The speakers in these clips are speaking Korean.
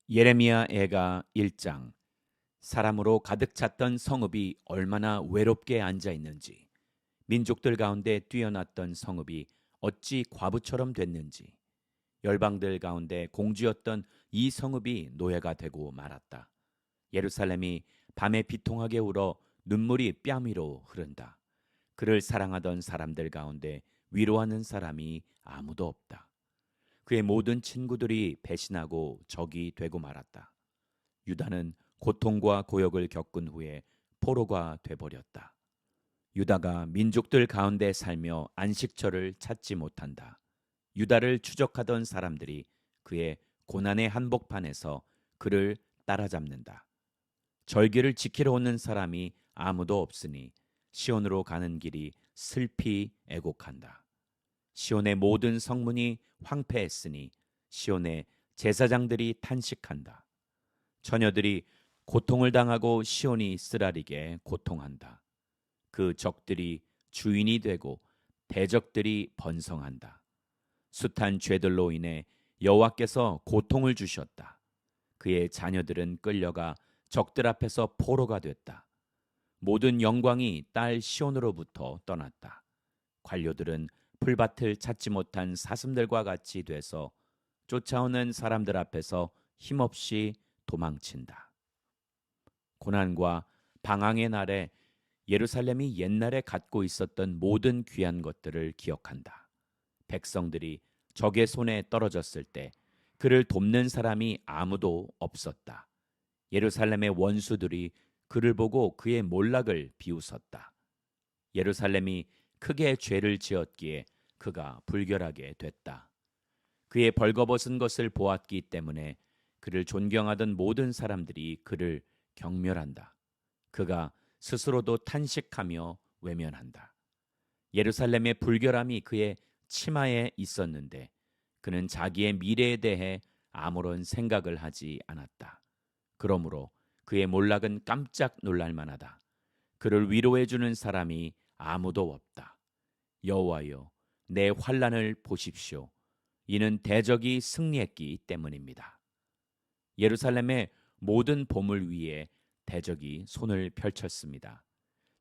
예레미야 애가 1장. 사람으로 가득 찼던 성읍이 얼마나 외롭게 앉아 있는지, 민족들 가운데 뛰어났던 성읍이 어찌 과부처럼 됐는지, 열방들 가운데 공주였던 이 성읍이 노예가 되고 말았다. 예루살렘이 밤에 비통하게 울어 눈물이 뺨 위로 흐른다. 그를 사랑하던 사람들 가운데 위로하는 사람이 아무도 없다. 그의 모든 친구들이 배신하고 적이 되고 말았다. 유다는 고통과 고역을 겪은 후에 포로가 돼버렸다. 유다가 민족들 가운데 살며 안식처를 찾지 못한다. 유다를 추적하던 사람들이 그의 고난의 한복판에서 그를 따라잡는다. 절기를 지키러 오는 사람이 아무도 없으니 시온으로 가는 길이 슬피 애곡한다. 시온의 모든 성문이 황폐했으니 시온의 제사장들이 탄식한다. 처녀들이 고통을 당하고 시온이 쓰라리게 고통한다. 그 적들이 주인이 되고 대적들이 번성한다. 숱한 죄들로 인해 여호와께서 고통을 주셨다. 그의 자녀들은 끌려가 적들 앞에서 포로가 됐다. 모든 영광이 딸 시온으로부터 떠났다. 관료들은 풀밭을 찾지 못한 사슴들과 같이 돼서 쫓아오는 사람들 앞에서 힘없이 도망친다. 고난과 방황의 날에 예루살렘이 옛날에 갖고 있었던 모든 귀한 것들을 기억한다. 백성들이 적의 손에 떨어졌을 때 그를 돕는 사람이 아무도 없었다. 예루살렘의 원수들이 그를 보고 그의 몰락을 비웃었다. 예루살렘이 크게 죄를 지었기에 그가 불결하게 됐다. 그의 벌거벗은 것을 보았기 때문에 그를 존경하던 모든 사람들이 그를 경멸한다. 그가 스스로도 탄식하며 외면한다. 예루살렘의 불결함이 그의 치마에 있었는데 그는 자기의 미래에 대해 아무런 생각을 하지 않았다. 그러므로 그의 몰락은 깜짝 놀랄 만하다. 그를 위로해 주는 사람이 아무도 없다. 여호와여, 내 환난을 보십시오. 이는 대적이 승리했기 때문입니다. 예루살렘의 모든 보물 위에 대적이 손을 펼쳤습니다.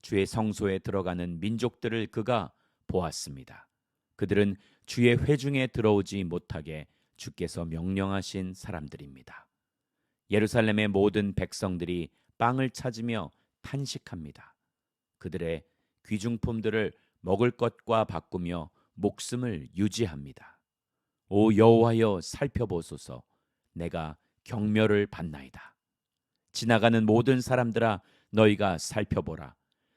주의 성소에 들어가는 민족들을 그가 보았습니다. 그들은 주의 회중에 들어오지 못하게 주께서 명령하신 사람들입니다. 예루살렘의 모든 백성들이 빵을 찾으며 탄식합니다. 그들의 귀중품들을 먹을 것과 바꾸며 목숨을 유지합니다. 오 여호와여 살펴보소서. 내가 경멸을 받나이다. 지나가는 모든 사람들아 너희가 살펴보라.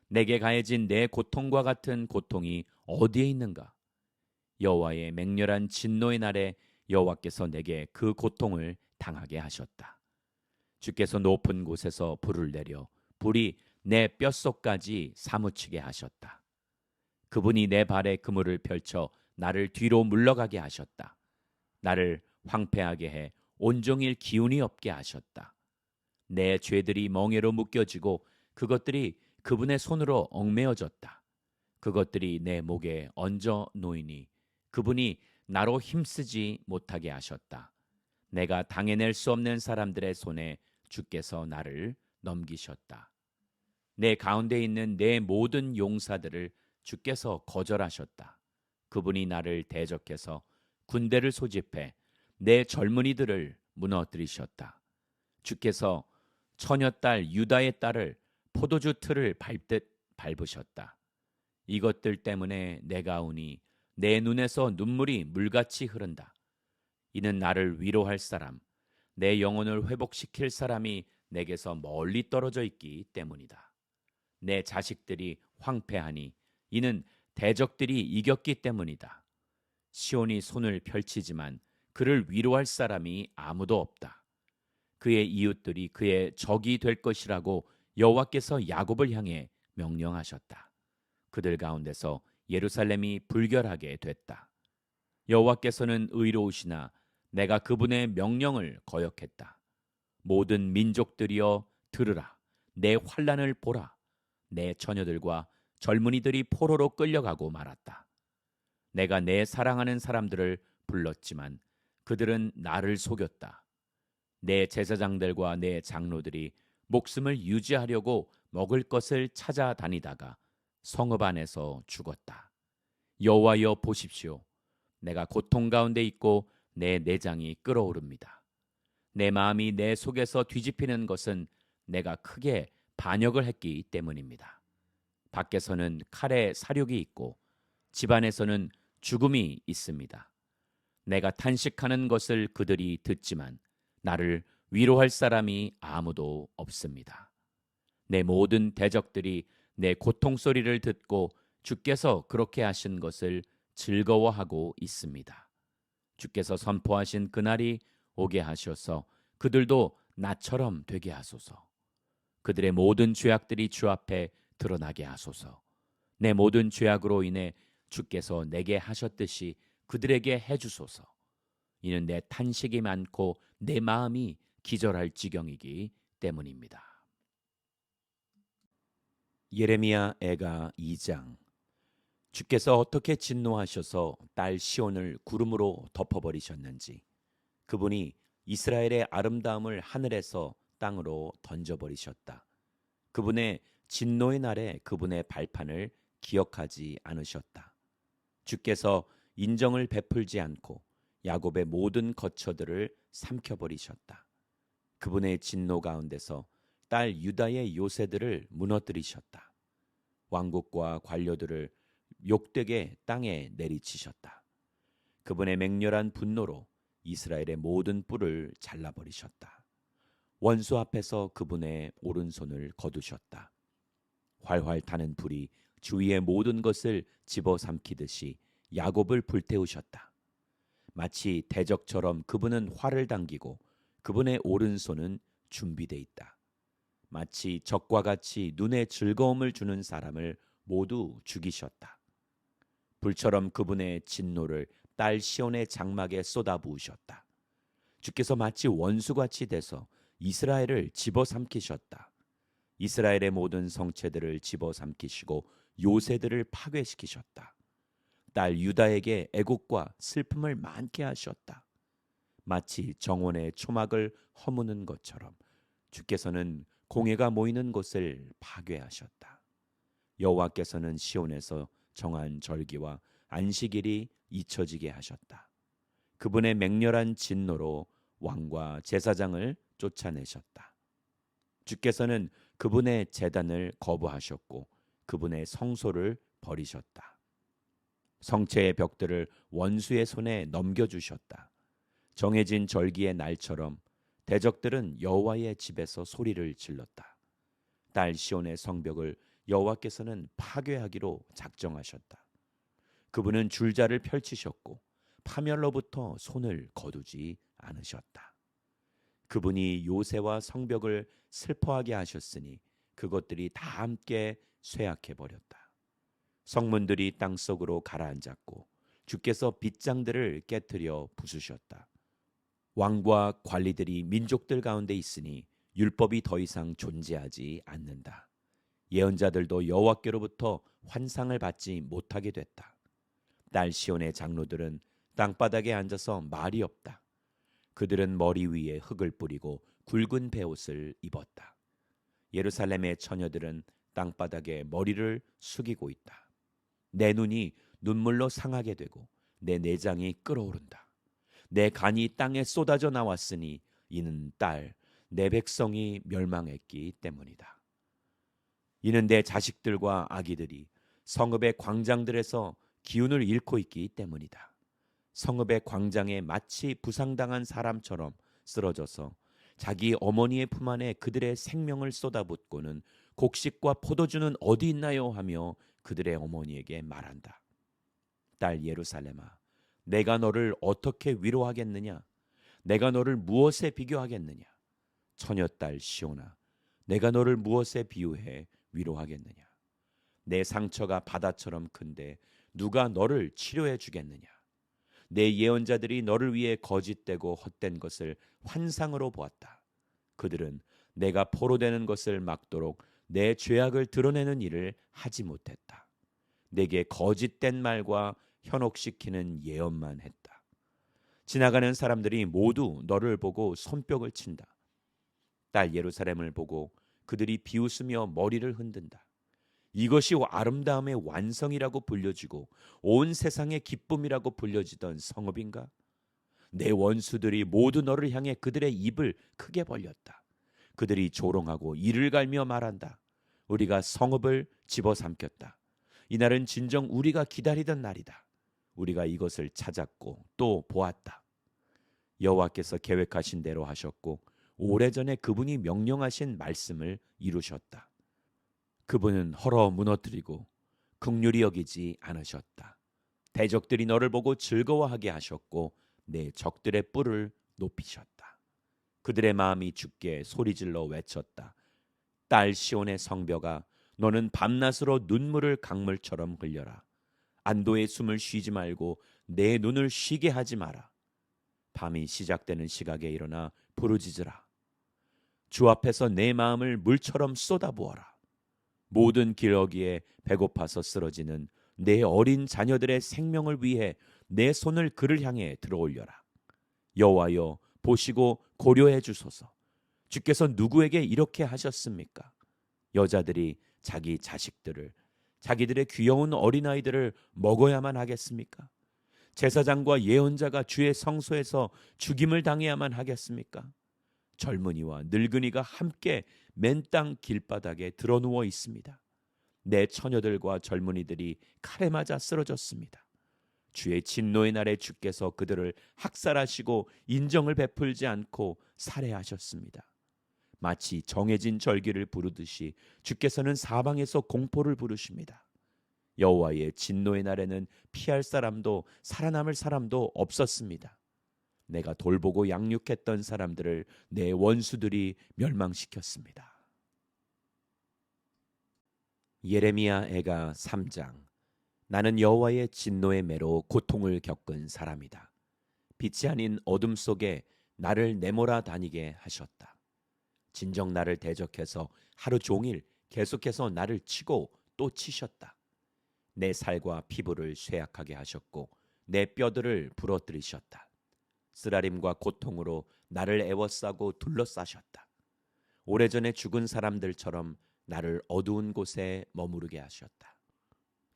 내게 가해진 내 고통과 같은 고통이 어디에 있는가? 여호와의 맹렬한 진노의 날에 여호와께서 내게 그 고통을 당하게 하셨다. 주께서 높은 곳에서 불을 내려 불이 내 뼛속까지 사무치게 하셨다. 그분이 내 발에 그물을 펼쳐 나를 뒤로 물러가게 하셨다. 나를 황폐하게 해 온종일 기운이 없게 하셨다. 내 죄들이 멍에로 묶여지고 그것들이 그분의 손으로 얽매어졌다. 그것들이 내 목에 얹어 놓이니 그분이 나로 힘쓰지 못하게 하셨다. 내가 당해낼 수 없는 사람들의 손에 주께서 나를 넘기셨다. 내 가운데 있는 내 모든 용사들을 주께서 거절하셨다. 그분이 나를 대적해서 군대를 소집해 내 젊은이들을 무너뜨리셨다. 주께서 처녀딸 유다의 딸을 포도주 틀을 밟듯 밟으셨다. 이것들 때문에 내가 우니 내 눈에서 눈물이 물같이 흐른다. 이는 나를 위로할 사람, 내 영혼을 회복시킬 사람이 내게서 멀리 떨어져 있기 때문이다. 내 자식들이 황폐하니 이는 대적들이 이겼기 때문이다. 시온이 손을 펼치지만 그를 위로할 사람이 아무도 없다. 그의 이웃들이 그의 적이 될 것이라고 여호와께서 야곱을 향해 명령하셨다. 그들 가운데서 예루살렘이 불결하게 됐다. 여호와께서는 의로우시나 내가 그분의 명령을 거역했다. 모든 민족들이여 들으라. 내 환난을 보라. 내 처녀들과 젊은이들이 포로로 끌려가고 말았다. 내가 내 사랑하는 사람들을 불렀지만 그들은 나를 속였다. 내 제사장들과 내 장로들이 목숨을 유지하려고 먹을 것을 찾아다니다가 성읍 안에서 죽었다. 여호와여 보십시오. 내가 고통 가운데 있고 내 내장이 끓어오릅니다. 내 마음이 내 속에서 뒤집히는 것은 내가 크게 반역을 했기 때문입니다. 밖에서는 칼의 사륙이 있고 집안에서는 죽음이 있습니다. 내가 탄식하는 것을 그들이 듣지만 나를 위로할 사람이 아무도 없습니다. 내 모든 대적들이 내 고통 소리를 듣고 주께서 그렇게 하신 것을 즐거워하고 있습니다. 주께서 선포하신 그날이 오게 하셔서 그들도 나처럼 되게 하소서. 그들의 모든 죄악들이 주 앞에 드러나게 하소서. 내 모든 죄악으로 인해 주께서 내게 하셨듯이 그들에게 해주소서. 이는 내 탄식이 많고 내 마음이 기절할 지경이기 때문입니다. 예레미야 애가 2장. 주께서 어떻게 진노하셔서 딸 시온을 구름으로 덮어버리셨는지, 그분이 이스라엘의 아름다움을 하늘에서 땅으로 던져버리셨다. 그분의 진노의 날에 그분의 발판을 기억하지 않으셨다. 주께서 인정을 베풀지 않고 야곱의 모든 거처들을 삼켜버리셨다. 그분의 진노 가운데서 딸 유다의 요새들을 무너뜨리셨다. 왕국과 관료들을 욕되게 땅에 내리치셨다. 그분의 맹렬한 분노로 이스라엘의 모든 뿔을 잘라버리셨다. 원수 앞에서 그분의 오른손을 거두셨다. 활활 타는 불이 주위의 모든 것을 집어삼키듯이 야곱을 불태우셨다. 마치 대적처럼 그분은 활을 당기고 그분의 오른손은 준비돼 있다. 마치 적과 같이 눈에 즐거움을 주는 사람을 모두 죽이셨다. 불처럼 그분의 진노를 딸 시온의 장막에 쏟아부으셨다. 주께서 마치 원수같이 돼서 이스라엘을 집어삼키셨다. 이스라엘의 모든 성체들을 집어삼키시고 요새들을 파괴시키셨다. 딸 유다에게 애곡과 슬픔을 많게 하셨다. 마치 정원의 초막을 허무는 것처럼 주께서는 공회가 모이는 곳을 파괴하셨다. 여호와께서는 시온에서 정한 절기와 안식일이 잊혀지게 하셨다. 그분의 맹렬한 진노로 왕과 제사장을 쫓아내셨다. 주께서는 그분의 제단을 거부하셨고 그분의 성소를 버리셨다. 성체의 벽들을 원수의 손에 넘겨주셨다. 정해진 절기의 날처럼 대적들은 여호와의 집에서 소리를 질렀다. 딸 시온의 성벽을 여호와께서는 파괴하기로 작정하셨다. 그분은 줄자를 펼치셨고 파멸로부터 손을 거두지 않으셨다. 그분이 요새와 성벽을 슬퍼하게 하셨으니 그것들이 다 함께 쇠약해 버렸다. 성문들이 땅속으로 가라앉았고 주께서 빗장들을 깨뜨려 부수셨다. 왕과 관리들이 민족들 가운데 있으니 율법이 더 이상 존재하지 않는다. 예언자들도 여호와께로부터 환상을 받지 못하게 됐다. 딸 시온의 장로들은 땅바닥에 앉아서 말이 없다. 그들은 머리 위에 흙을 뿌리고 굵은 베옷을 입었다. 예루살렘의 처녀들은 땅바닥에 머리를 숙이고 있다. 내 눈이 눈물로 상하게 되고 내 내장이 끓어오른다. 내 간이 땅에 쏟아져 나왔으니 이는 딸, 내 백성이 멸망했기 때문이다. 이는 내 자식들과 아기들이 성읍의 광장들에서 기운을 잃고 있기 때문이다. 성읍의 광장에 마치 부상당한 사람처럼 쓰러져서 자기 어머니의 품 안에 그들의 생명을 쏟아붓고는 곡식과 포도주는 어디 있나요 하며 그들의 어머니에게 말한다. 딸 예루살렘아, 내가 너를 어떻게 위로하겠느냐? 내가 너를 무엇에 비교하겠느냐? 처녀딸 시온아, 내가 너를 무엇에 비유해 위로하겠느냐? 내 상처가 바다처럼 큰데 누가 너를 치료해 주겠느냐? 내 예언자들이 너를 위해 거짓되고 헛된 것을 환상으로 보았다. 그들은 내가 포로되는 것을 막도록 내 죄악을 드러내는 일을 하지 못했다. 내게 거짓된 말과 현혹시키는 예언만 했다. 지나가는 사람들이 모두 너를 보고 손뼉을 친다. 딸 예루살렘을 보고 그들이 비웃으며 머리를 흔든다. 이것이 아름다움의 완성이라고 불려지고 온 세상의 기쁨이라고 불려지던 성읍인가? 내 원수들이 모두 너를 향해 그들의 입을 크게 벌렸다. 그들이 조롱하고 이를 갈며 말한다. 우리가 성읍을 집어삼켰다. 이날은 진정 우리가 기다리던 날이다. 우리가 이것을 찾았고 또 보았다. 여호와께서 계획하신 대로 하셨고 오래전에 그분이 명령하신 말씀을 이루셨다. 그분은 헐어 무너뜨리고 긍휼히 여기지 않으셨다. 대적들이 너를 보고 즐거워하게 하셨고 내 적들의 뿔을 높이셨다. 그들의 마음이 주께 소리질러 외쳤다. 딸 시온의 성벽아, 너는 밤낮으로 눈물을 강물처럼 흘려라. 안도의 숨을 쉬지 말고 내 눈을 쉬게 하지 마라. 밤이 시작되는 시각에 일어나 부르짖으라. 주 앞에서 내 마음을 물처럼 쏟아부어라. 모든 기러기에 배고파서 쓰러지는 내 어린 자녀들의 생명을 위해 내 손을 그를 향해 들어올려라. 여호와여, 보시고 고려해 주소서. 주께서 누구에게 이렇게 하셨습니까? 여자들이 자기 자식들을, 자기들의 귀여운 어린아이들을 먹어야만 하겠습니까? 제사장과 예언자가 주의 성소에서 죽임을 당해야만 하겠습니까? 젊은이와 늙은이가 함께 맨땅 길바닥에 드러누워 있습니다. 내 처녀들과 젊은이들이 칼에 맞아 쓰러졌습니다. 주의 진노의 날에 주께서 그들을 학살하시고 인정을 베풀지 않고 살해하셨습니다. 마치 정해진 절기를 부르듯이 주께서는 사방에서 공포를 부르십니다. 여호와의 진노의 날에는 피할 사람도 살아남을 사람도 없었습니다. 내가 돌보고 양육했던 사람들을 내 원수들이 멸망시켰습니다. 예레미야 애가 3장. 나는 여호와의 진노의 매로 고통을 겪은 사람이다. 빛이 아닌 어둠 속에 나를 내몰아 다니게 하셨다. 진정 나를 대적해서 하루 종일 계속해서 나를 치고 또 치셨다. 내 살과 피부를 쇠약하게 하셨고 내 뼈들을 부러뜨리셨다. 쓰라림과 고통으로 나를 애워싸고 둘러싸셨다. 오래전에 죽은 사람들처럼 나를 어두운 곳에 머무르게 하셨다.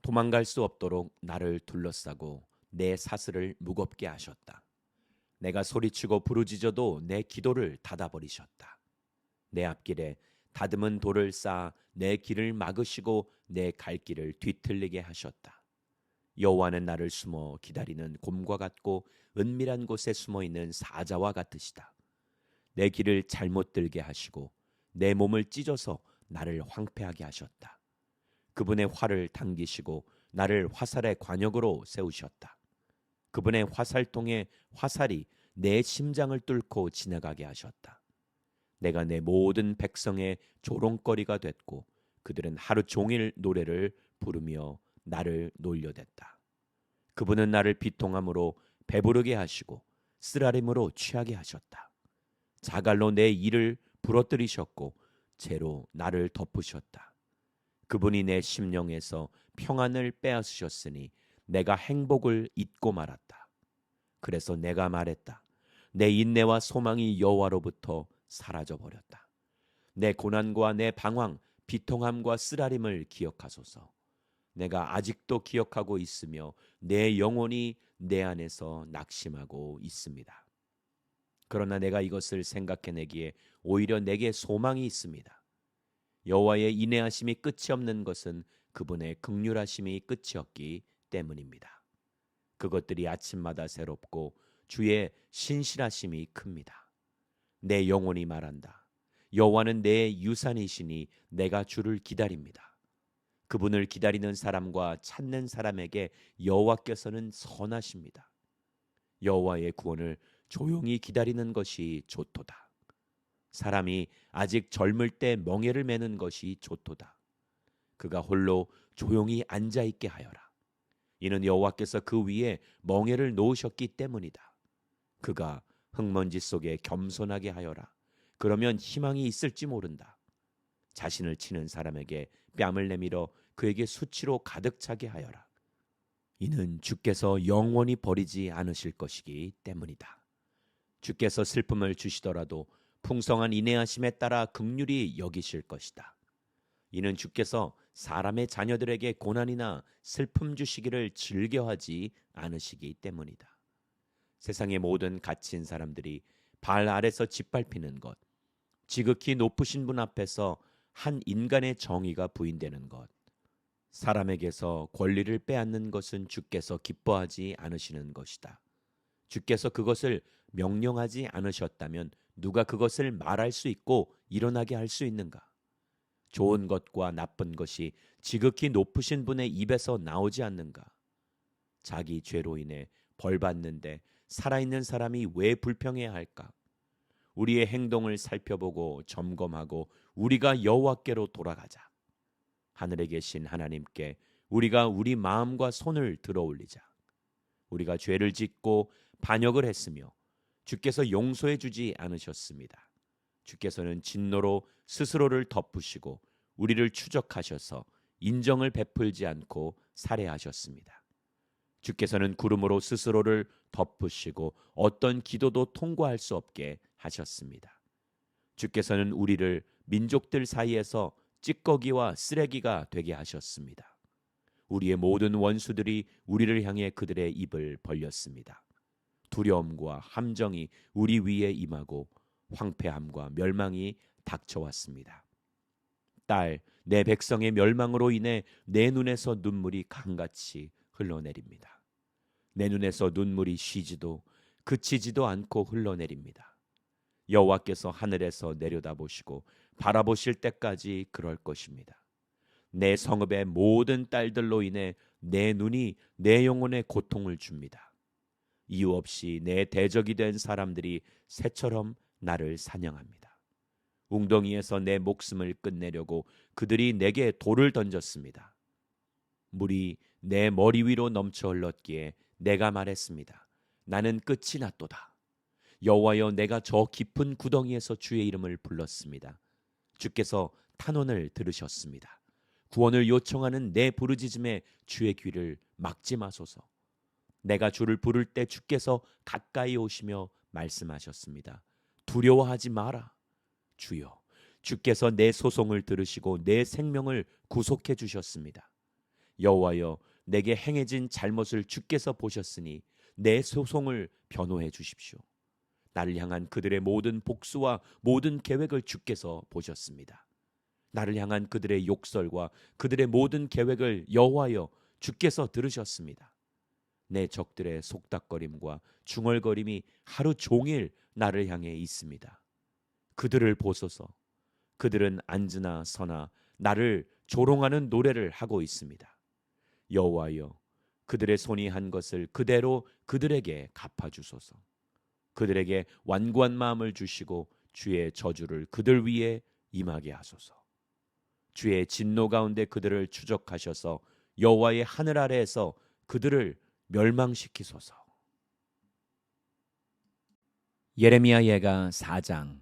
도망갈 수 없도록 나를 둘러싸고 내 사슬을 무겁게 하셨다. 내가 소리치고 부르짖어도 내 기도를 닫아버리셨다. 내 앞길에 다듬은 돌을 쌓아 내 길을 막으시고 내 갈 길을 뒤틀리게 하셨다. 여호와는 나를 숨어 기다리는 곰과 같고 은밀한 곳에 숨어 있는 사자와 같으시다. 내 길을 잘못 들게 하시고 내 몸을 찢어서 나를 황폐하게 하셨다. 그분의 활을 당기시고 나를 화살의 관역으로 세우셨다. 그분의 화살통에 화살이 내 심장을 뚫고 지나가게 하셨다. 내가 내 모든 백성의 조롱거리가 됐고 그들은 하루 종일 노래를 부르며 나를 놀려댔다. 그분은 나를 비통함으로 배부르게 하시고 쓰라림으로 취하게 하셨다. 자갈로 내 이를 부러뜨리셨고 재로 나를 덮으셨다. 그분이 내 심령에서 평안을 빼앗으셨으니 내가 행복을 잊고 말았다. 그래서 내가 말했다. 내 인내와 소망이 여호와로부터 사라져 버렸다. 내 고난과 내 방황, 비통함과 쓰라림을 기억하소서. 내가 아직도 기억하고 있으며 내 영혼이 내 안에서 낙심하고 있습니다. 그러나 내가 이것을 생각해내기에 오히려 내게 소망이 있습니다. 여호와의 인내하심이 끝이 없는 것은 그분의 긍휼하심이 끝이 없기 때문입니다. 그것들이 아침마다 새롭고 주의 신실하심이 큽니다. 내 영혼이 말한다. 여호와는 내 유산이시니 내가 주를 기다립니다. 그분을 기다리는 사람과 찾는 사람에게 여호와께서는 선하십니다. 여호와의 구원을 조용히 기다리는 것이 좋도다. 사람이 아직 젊을 때 멍에를 매는 것이 좋도다. 그가 홀로 조용히 앉아 있게 하여라. 이는 여호와께서 그 위에 멍에를 놓으셨기 때문이다. 그가 흙먼지 속에 겸손하게 하여라. 그러면 희망이 있을지 모른다. 자신을 치는 사람에게 뺨을 내밀어 그에게 수치로 가득 차게 하여라. 이는 주께서 영원히 버리지 않으실 것이기 때문이다. 주께서 슬픔을 주시더라도 풍성한 인내하심에 따라 긍휼히 여기실 것이다. 이는 주께서 사람의 자녀들에게 고난이나 슬픔 주시기를 즐겨하지 않으시기 때문이다. 세상의 모든 갇힌 사람들이 발 아래서 짓밟히는 것, 지극히 높으신 분 앞에서 한 인간의 정의가 부인되는 것, 사람에게서 권리를 빼앗는 것은 주께서 기뻐하지 않으시는 것이다. 주께서 그것을 명령하지 않으셨다면 누가 그것을 말할 수 있고 일어나게 할 수 있는가? 좋은 것과 나쁜 것이 지극히 높으신 분의 입에서 나오지 않는가? 자기 죄로 인해 벌 받는데 살아있는 사람이 왜 불평해야 할까? 우리의 행동을 살펴보고 점검하고 우리가 여호와께로 돌아가자. 하늘에 계신 하나님께 우리가 우리 마음과 손을 들어 올리자. 우리가 죄를 짓고 반역을 했으며 주께서 용서해 주지 않으셨습니다. 주께서는 진노로 스스로를 덮으시고 우리를 추적하셔서 인정을 베풀지 않고 살해하셨습니다. 주께서는 구름으로 스스로를 덮으시고 어떤 기도도 통과할 수 없게 하셨습니다. 주께서는 우리를 민족들 사이에서 찌꺼기와 쓰레기가 되게 하셨습니다. 우리의 모든 원수들이 우리를 향해 그들의 입을 벌렸습니다. 두려움과 함정이 우리 위에 임하고 황폐함과 멸망이 닥쳐왔습니다. 딸, 내 백성의 멸망으로 인해 내 눈에서 눈물이 강같이 흘러내립니다. 내 눈에서 눈물이 쉬지도 그치지도 않고 흘러내립니다. 여호와께서 하늘에서 내려다보시고 바라보실 때까지 그럴 것입니다. 내 성읍의 모든 딸들로 인해 내 눈이 내 영혼에 고통을 줍니다. 이유 없이 내 대적이 된 사람들이 새처럼 나를 사냥합니다. 웅덩이에서 내 목숨을 끝내려고 그들이 내게 돌을 던졌습니다. 물이 내 머리 위로 넘쳐 흘렀기에 내가 말했습니다. 나는 끝이 났도다. 여호와여, 내가 저 깊은 구덩이에서 주의 이름을 불렀습니다. 주께서 탄원을 들으셨습니다. 구원을 요청하는 내 부르짖음에 주의 귀를 막지 마소서. 내가 주를 부를 때 주께서 가까이 오시며 말씀하셨습니다. 두려워하지 마라. 주여, 주께서 내 소송을 들으시고 내 생명을 구속해 주셨습니다. 여호와여, 내게 행해진 잘못을 주께서 보셨으니 내 소송을 변호해 주십시오. 나를 향한 그들의 모든 복수와 모든 계획을 주께서 보셨습니다. 나를 향한 그들의 욕설과 그들의 모든 계획을 여호와여 주께서 들으셨습니다. 내 적들의 속닥거림과 중얼거림이 하루 종일 나를 향해 있습니다. 그들을 보소서. 그들은 앉으나 서나 나를 조롱하는 노래를 하고 있습니다. 여호와여, 그들의 손이 한 것을 그대로 그들에게 갚아주소서. 그들에게 완고한 마음을 주시고 주의 저주를 그들 위에 임하게 하소서. 주의 진노 가운데 그들을 추적하셔서 여호와의 하늘 아래에서 그들을 멸망시키소서. 예레미야 예가 4장.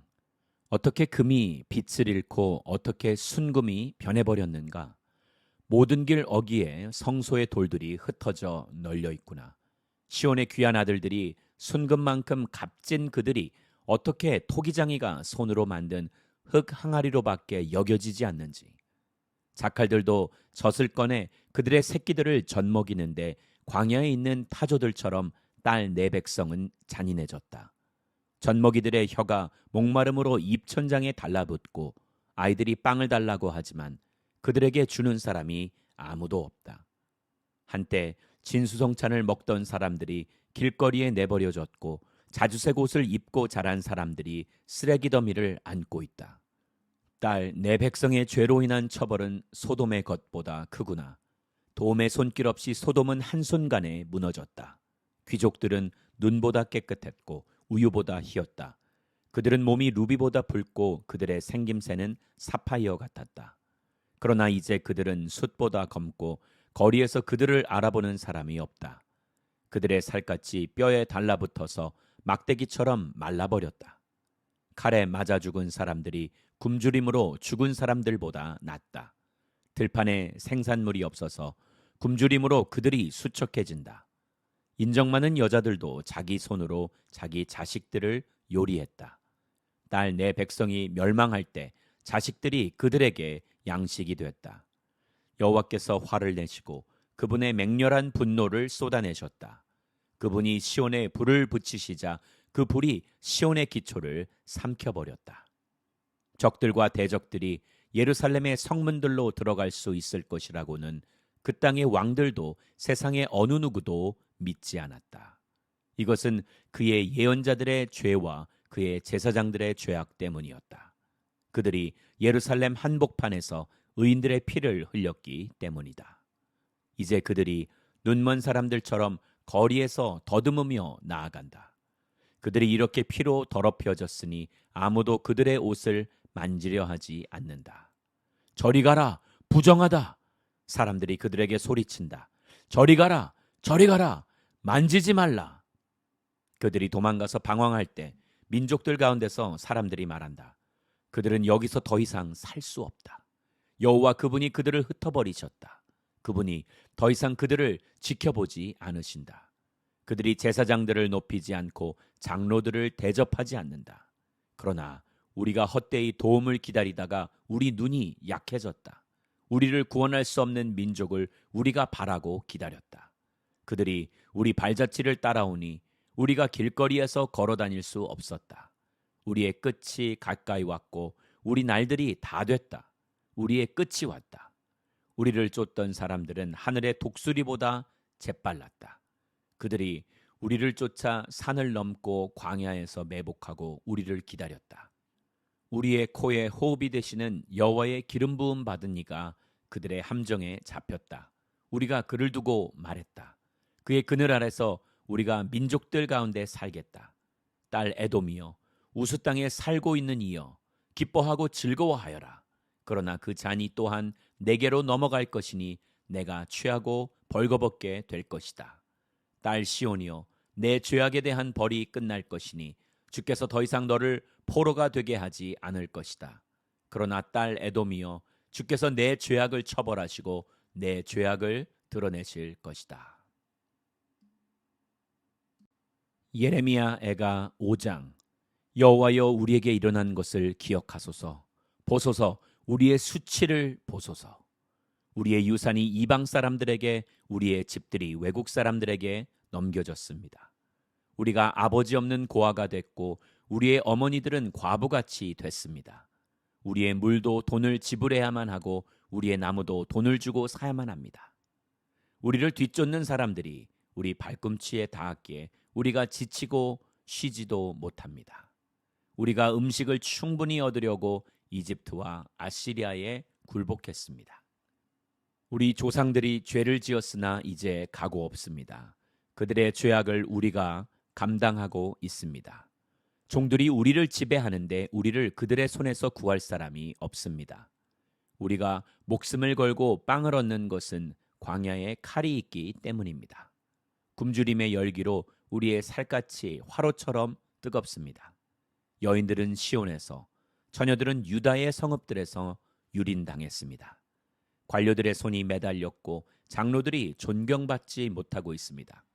어떻게 금이 빛을 잃고 어떻게 순금이 변해버렸는가? 모든 길 어귀에 성소의 돌들이 흩어져 널려 있구나. 시온의 귀한 아들들이 순금만큼 값진 그들이 어떻게 토기장이가 손으로 만든 흙 항아리로밖에 여겨지지 않는지. 자칼들도 젖을 꺼내 그들의 새끼들을 젖먹이는데 광야에 있는 타조들처럼 딸 내 백성은 잔인해졌다. 젖먹이들의 혀가 목마름으로 입천장에 달라붙고 아이들이 빵을 달라고 하지만 그들에게 주는 사람이 아무도 없다. 한때 진수성찬을 먹던 사람들이 길거리에 내버려졌고 자주색 옷을 입고 자란 사람들이 쓰레기 더미를 안고 있다. 딸, 내 백성의 죄로 인한 처벌은 소돔의 것보다 크구나. 도움의 손길 없이 소돔은 한순간에 무너졌다. 귀족들은 눈보다 깨끗했고 우유보다 희었다. 그들은 몸이 루비보다 붉고 그들의 생김새는 사파이어 같았다. 그러나 이제 그들은 숯보다 검고 거리에서 그들을 알아보는 사람이 없다. 그들의 살갗이 뼈에 달라붙어서 막대기처럼 말라버렸다. 칼에 맞아 죽은 사람들이 굶주림으로 죽은 사람들보다 낫다. 들판에 생산물이 없어서 굶주림으로 그들이 수척해진다. 인정 많은 여자들도 자기 손으로 자기 자식들을 요리했다. 딸 내 백성이 멸망할 때 자식들이 그들에게 양식이 됐다. 여호와께서 화를 내시고 그분의 맹렬한 분노를 쏟아내셨다. 그분이 시온에 불을 붙이시자 그 불이 시온의 기초를 삼켜버렸다. 적들과 대적들이 예루살렘의 성문들로 들어갈 수 있을 것이라고는 그 땅의 왕들도 세상의 어느 누구도 믿지 않았다. 이것은 그의 예언자들의 죄와 그의 제사장들의 죄악 때문이었다. 그들이 예루살렘 한복판에서 의인들의 피를 흘렸기 때문이다. 이제 그들이 눈먼 사람들처럼 거리에서 더듬으며 나아간다. 그들이 이렇게 피로 더럽혀졌으니 아무도 그들의 옷을 만지려 하지 않는다. 저리 가라, 부정하다. 사람들이 그들에게 소리친다. 저리 가라, 저리 가라, 만지지 말라. 그들이 도망가서 방황할 때 민족들 가운데서 사람들이 말한다. 그들은 여기서 더 이상 살 수 없다. 여호와 그분이 그들을 흩어버리셨다. 그분이 더 이상 그들을 지켜보지 않으신다. 그들이 제사장들을 높이지 않고 장로들을 대접하지 않는다. 그러나 우리가 헛되이 도움을 기다리다가 우리 눈이 약해졌다. 우리를 구원할 수 없는 민족을 우리가 바라고 기다렸다. 그들이 우리 발자취를 따라오니 우리가 길거리에서 걸어 다닐 수 없었다. 우리의 끝이 가까이 왔고 우리 날들이 다 됐다. 우리의 끝이 왔다. 우리를 쫓던 사람들은 하늘의 독수리보다 재빨랐다. 그들이 우리를 쫓아 산을 넘고 광야에서 매복하고 우리를 기다렸다. 우리의 코에 호흡이 되시는 여호와의 기름 부음 받은 이가 그들의 함정에 잡혔다. 우리가 그를 두고 말했다. 그의 그늘 아래서 우리가 민족들 가운데 살겠다. 딸 에돔이여, 우스 땅에 살고 있는 이여, 기뻐하고 즐거워하여라. 그러나 그 잔이 또한 내게로 넘어갈 것이니 내가 취하고 벌거벗게 될 것이다. 딸 시온이여, 내 죄악에 대한 벌이 끝날 것이니 주께서 더 이상 너를 포로가 되게 하지 않을 것이다. 그러나 딸 에돔이여, 주께서 내 죄악을 처벌하시고 내 죄악을 드러내실 것이다. 예레미야 애가 5장. 여호와여, 우리에게 일어난 것을 기억하소서. 보소서, 우리의 수치를 보소서. 우리의 유산이 이방 사람들에게, 우리의 집들이 외국 사람들에게 넘겨졌습니다. 우리가 아버지 없는 고아가 됐고 우리의 어머니들은 과부같이 됐습니다. 우리의 물도 돈을 지불해야만 하고 우리의 나무도 돈을 주고 사야만 합니다. 우리를 뒤쫓는 사람들이 우리 발꿈치에 닿았기에 우리가 지치고 쉬지도 못합니다. 우리가 음식을 충분히 얻으려고 이집트와 아시리아에 굴복했습니다. 우리 조상들이 죄를 지었으나 이제 가고 없습니다. 그들의 죄악을 우리가 감당하고 있습니다. 종들이 우리를 지배하는데 우리를 그들의 손에서 구할 사람이 없습니다. 우리가 목숨을 걸고 빵을 얻는 것은 광야에 칼이 있기 때문입니다. 굶주림의 열기로 우리의 살갗이 화로처럼 뜨겁습니다. 여인들은 시온에서, 처녀들은 유다의 성읍들에서 유린당했습니다. 관료들의 손이 매달렸고 장로들이 존경받지 못하고 있습니다.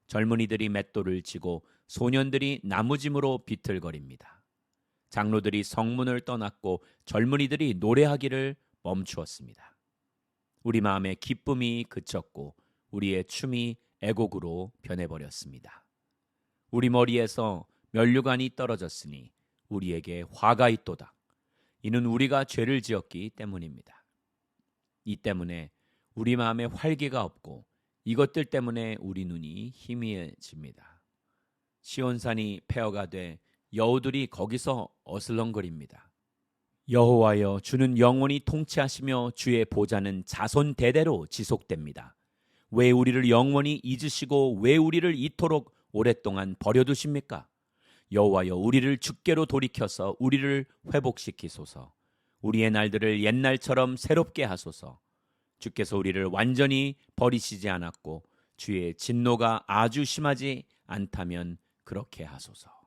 젊은이들이 맷돌을 쥐고 소년들이 나무짐으로 비틀거립니다. 장로들이 성문을 떠났고 젊은이들이 노래하기를 멈추었습니다. 우리 마음의 기쁨이 그쳤고 우리의 춤이 애곡으로 변해버렸습니다. 우리 머리에서 면류관이 떨어졌으니 우리에게 화가 있도다. 이는 우리가 죄를 지었기 때문입니다. 이 때문에 우리 마음에 활기가 없고 이것들 때문에 우리 눈이 희미해집니다. 시온산이 폐허가 돼 여우들이 거기서 어슬렁거립니다. 여호와여, 주는 영원히 통치하시며 주의 보좌는 자손 대대로 지속됩니다. 왜 우리를 영원히 잊으시고 왜 우리를 이토록 오랫동안 버려두십니까? 여호와여, 우리를 주께로 돌이켜서 우리를 회복시키소서. 우리의 날들을 옛날처럼 새롭게 하소서. 주께서 우리를 완전히 버리시지 않았고 주의 진노가 아주 심하지 않다면 그렇게 하소서.